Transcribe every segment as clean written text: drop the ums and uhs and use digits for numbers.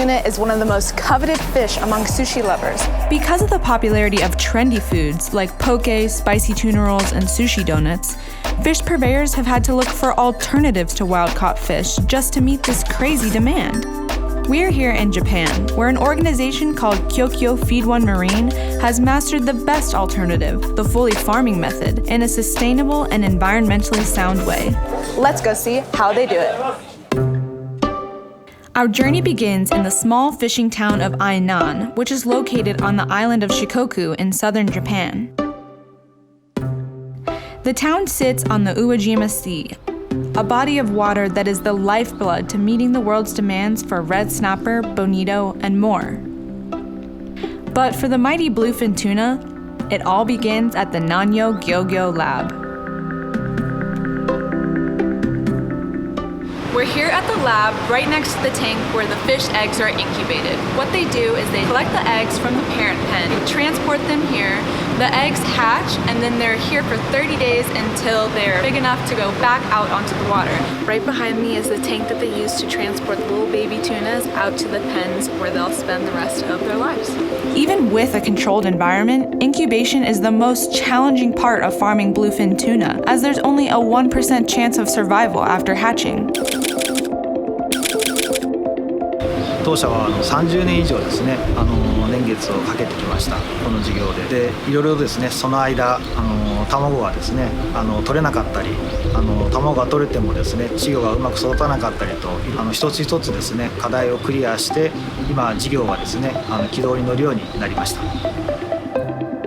tuna is one of the most coveted fish among sushi lovers. Because of the popularity of trendy foods like poke, spicy tuna rolls, and sushi donuts, fish purveyors have had to look for alternatives to wild-caught fish just to meet this crazy demand. We're here in Japan, where an organization called Kyokyo Feed One Marine has mastered the best alternative, the fully farming method, in a sustainable and environmentally sound way. Let's go see how they do it. Our journey begins in the small fishing town of Ainan, which is located on the island of Shikoku in southern Japan. The town sits on the Uwajima Sea, a body of water that is the lifeblood to meeting the world's demands for red snapper, bonito, and more. But for the mighty bluefin tuna, it all begins at the Nanyo Gyogyo Lab. We're here at the lab right next to the tank where the fish eggs are incubated. What they do is they collect the eggs from the parent pen, transport them here, the eggs hatch, and then they're here for 30 days until they're big enough to go back out onto the water. Right behind me is the tank that they use to transport the little baby tunas out to the pens where they'll spend the rest of their lives. Even with a controlled environment, incubation is the most challenging part of farming bluefin tuna, as there's only a 1% chance of survival after hatching. 当社は30年以上ですね、年月をかけてきましたこの事業で、いろいろですね、その間卵がですね取れなかったり、卵が取れてもですね稚魚がうまく育たなかったりと、一つ一つですね課題をクリアして今事業がですね軌道に乗るようになりました。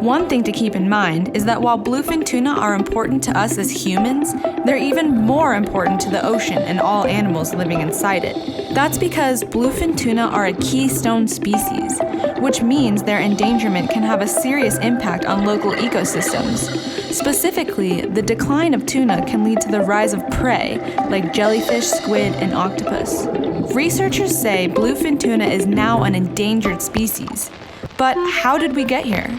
One thing to keep in mind is that while bluefin tuna are important to us as humans, they're even more important to the ocean and all animals living inside it. That's because bluefin tuna are a keystone species, which means their endangerment can have a serious impact on local ecosystems. Specifically, the decline of tuna can lead to the rise of prey like jellyfish, squid, and octopus. Researchers say bluefin tuna is now an endangered species. But how did we get here?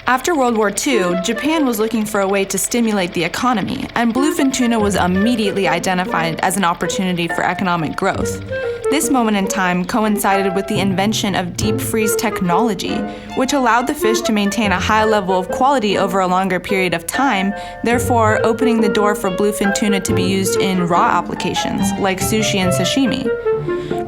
After World War II, Japan was looking for a way to stimulate the economy, and bluefin tuna was immediately identified as an opportunity for economic growth. This moment in time coincided with the invention of deep freeze technology, which allowed the fish to maintain a high level of quality over a longer period of time, therefore opening the door for bluefin tuna to be used in raw applications like sushi and sashimi.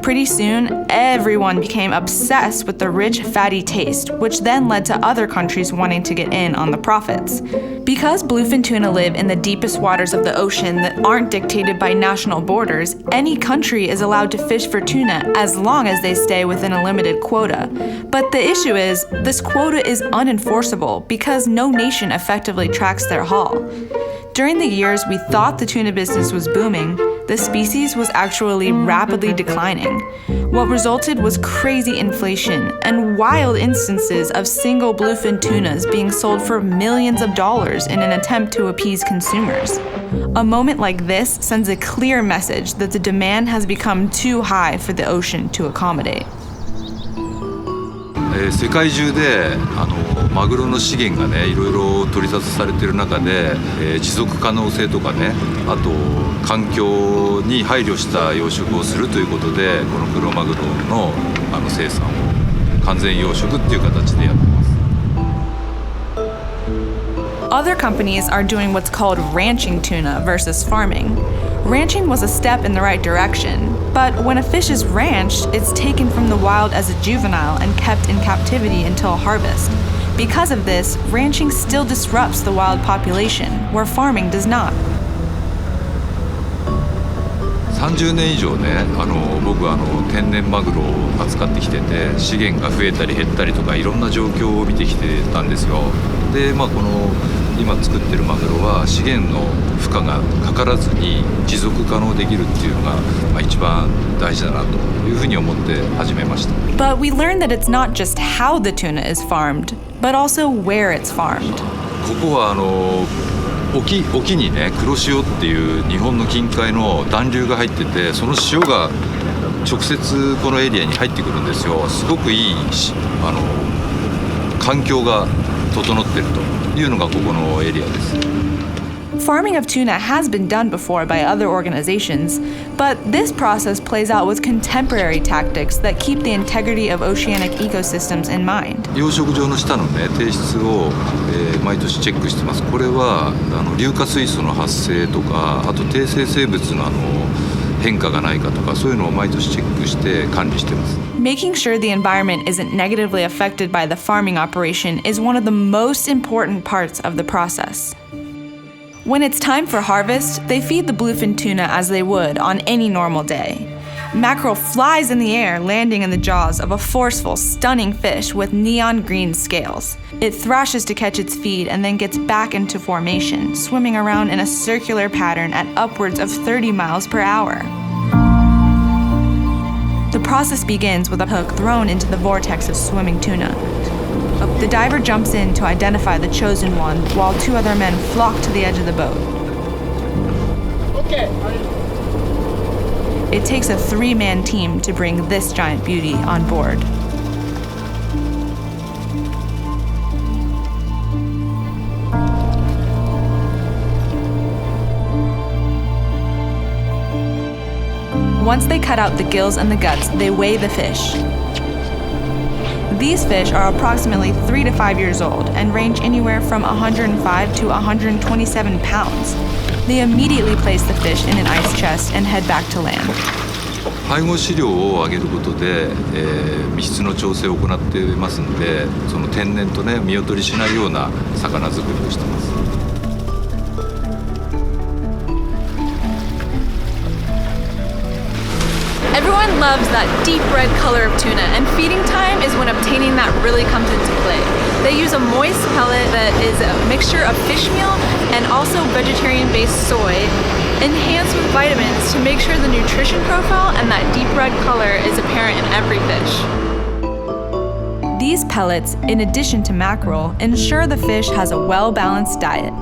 Pretty soon, everyone became obsessed with the rich, fatty taste, which then led to other countries wanting to get in on the profits. Because bluefin tuna live in the deepest waters of the ocean that aren't dictated by national borders, any country is allowed to fish for tuna as long as they stay within a limited quota. But the issue is, this quota is unenforceable because no nation effectively tracks their haul. During the years we thought the tuna business was booming, the species was actually rapidly declining. What resulted was crazy inflation and wild instances of single bluefin tunas being sold for millions of dollars in an attempt to appease consumers. A moment like this sends a clear message that the demand has become too high for the ocean to accommodate. 世界中でマグロの資源がねいろいろ取り沙汰されている中で、持続可能性とかね、あと環境に配慮した養殖をするということでこのクロマグロの生産を完全養殖っていう形でやってます。Other companies are doing what's called ranching tuna versus farming. Ranching was a step in the right direction, but when a fish is ranched, it's taken from the wild as a juvenile and kept in captivity until harvest. Because of this, ranching still disrupts the wild population, where farming does not. 30年以上ね、僕は天然マグロを扱ってきてて、資源が増えたり減ったりとかいろんな状況を見てきてたんですよ。で、この今作ってるマグロは資源の負荷がかからずに持続可能できるっていうのが、一番大事だなというふうに思って始めました。But we learned that it's not just how the tuna is farmed, but also where it's farmed. ここは沖にね黒潮っていう日本の近海の暖流が入ってて、その潮が直接このエリアに入ってくるんですよ。すごくいい環境が整ってるというのがここのエリアです。Farming of tuna has been done before by other organizations, but this process plays out with contemporary tactics that keep the integrity of oceanic ecosystems in mind. 養殖場の下のね底質を、毎年チェックしてます。これは硫化水素の発生とか、あと低生成物の変化がないかとか、そういうのを毎年チェックして管理してます。Making sure the environment isn't negatively affected by the farming operation is one of the most important parts of the process. When it's time for harvest, they feed the bluefin tuna as they would on any normal day. Mackerel flies in the air, landing in the jaws of a forceful, stunning fish with neon green scales. It thrashes to catch its feed and then gets back into formation, swimming around in a circular pattern at upwards of 30 miles per hour. The process begins with a hook thrown into the vortex of swimming tuna. The diver jumps in to identify the chosen one, while two other men flock to the edge of the boat. Okay. It takes a 3-man team to bring this giant beauty on board. Once they cut out the gills and the guts, they weigh the fish. These fish are approximately 3 to 5 years old and range anywhere from 105 to 127 pounds. They immediately place the fish in an ice chest and head back to land. 配合飼料をあげることで、密質の調整を行っていますので、その天然とね見劣りしないような魚作りをしています。Everyone loves that deep red color of tuna, and feeding time is when obtaining that really comes into play. They use a moist pellet that is a mixture of fish meal and also vegetarian-based soy, enhanced with vitamins to make sure the nutrition profile and that deep red color is apparent in every fish. These pellets, in addition to mackerel, ensure the fish has a well-balanced diet.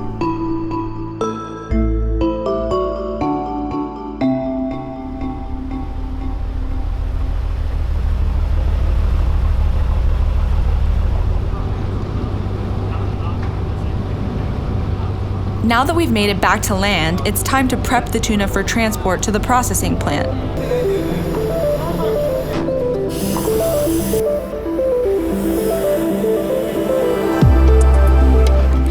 Now that we've made it back to land, it's time to prep the tuna for transport to the processing plant.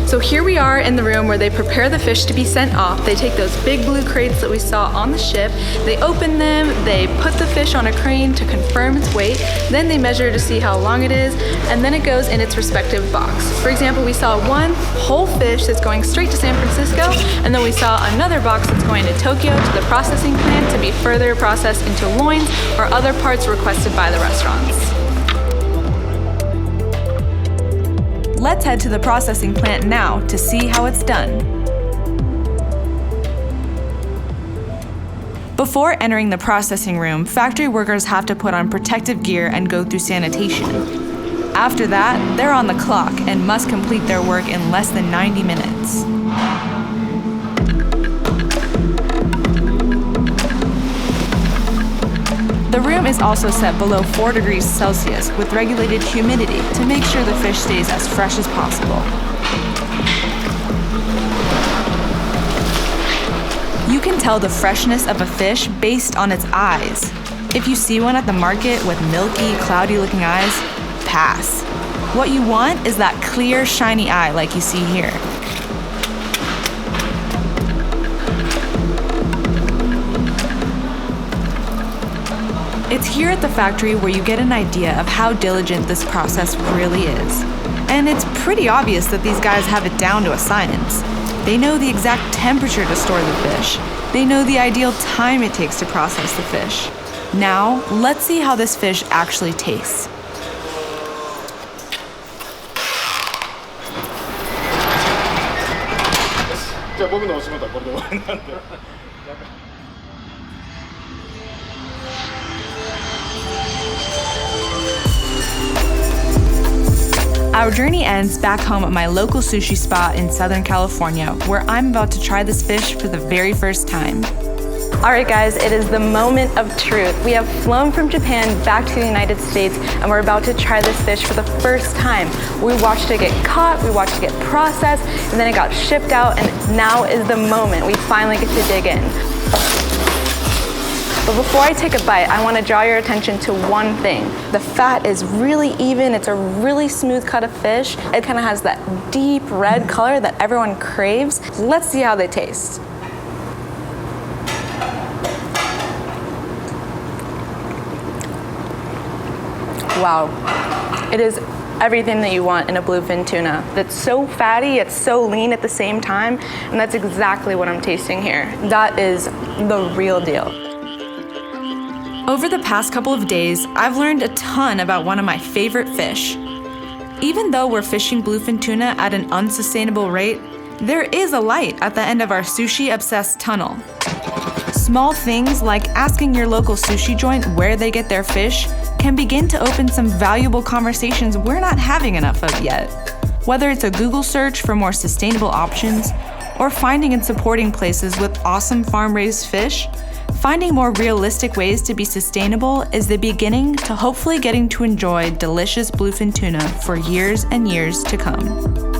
So here we are in the room where they prepare the fish to be sent off. They take those big blue crates that we saw on the ship, they open them, they put the fish on a crane to confirm its weight, then they measure to see how long it is, and then it goes in its respective box. For example, we saw one whole fish that's going straight to San Francisco, and then we saw another box that's going to Tokyo to the processing plant to be further processed into loins or other parts requested by the restaurants. Let's head to the processing plant now to see how it's done. Before entering the processing room, factory workers have to put on protective gear and go through sanitation. After that, they're on the clock and must complete their work in less than 90 minutes. The room is also set below 4 degrees Celsius with regulated humidity to make sure the fish stays as fresh as possible. You can tell the freshness of a fish based on its eyes. If you see one at the market with milky, cloudy-looking eyes, pass. What you want is that clear, shiny eye like you see here. It's here at the factory where you get an idea of how diligent this process really is. And it's pretty obvious that these guys have it down to a science. They know the exact temperature to store the fish. They know the ideal time it takes to process the fish. Now, let's see how this fish actually tastes. Our journey ends back home at my local sushi spot in Southern California, where I'm about to try this fish for the very first time. All right, guys, it is the moment of truth. We have flown from Japan back to the United States, and we're about to try this fish for the first time. We watched it get caught, we watched it get processed, and then it got shipped out, and now is the moment we finally get to dig in. But before I take a bite, I want to draw your attention to one thing. The fat is really even, it's a really smooth cut of fish. It kind of has that deep red color that everyone craves. Let's see how they taste. Wow, it is everything that you want in a bluefin tuna. That's so fatty, it's so lean at the same time, and that's exactly what I'm tasting here. That is the real deal. Over the past couple of days, I've learned a ton about one of my favorite fish. Even though we're fishing bluefin tuna at an unsustainable rate, there is a light at the end of our sushi-obsessed tunnel. Small things like asking your local sushi joint where they get their fish can begin to open some valuable conversations we're not having enough of yet. Whether it's a Google search for more sustainable options, or finding and supporting places with awesome farm-raised fish, finding more realistic ways to be sustainable is the beginning to hopefully getting to enjoy delicious bluefin tuna for years and years to come.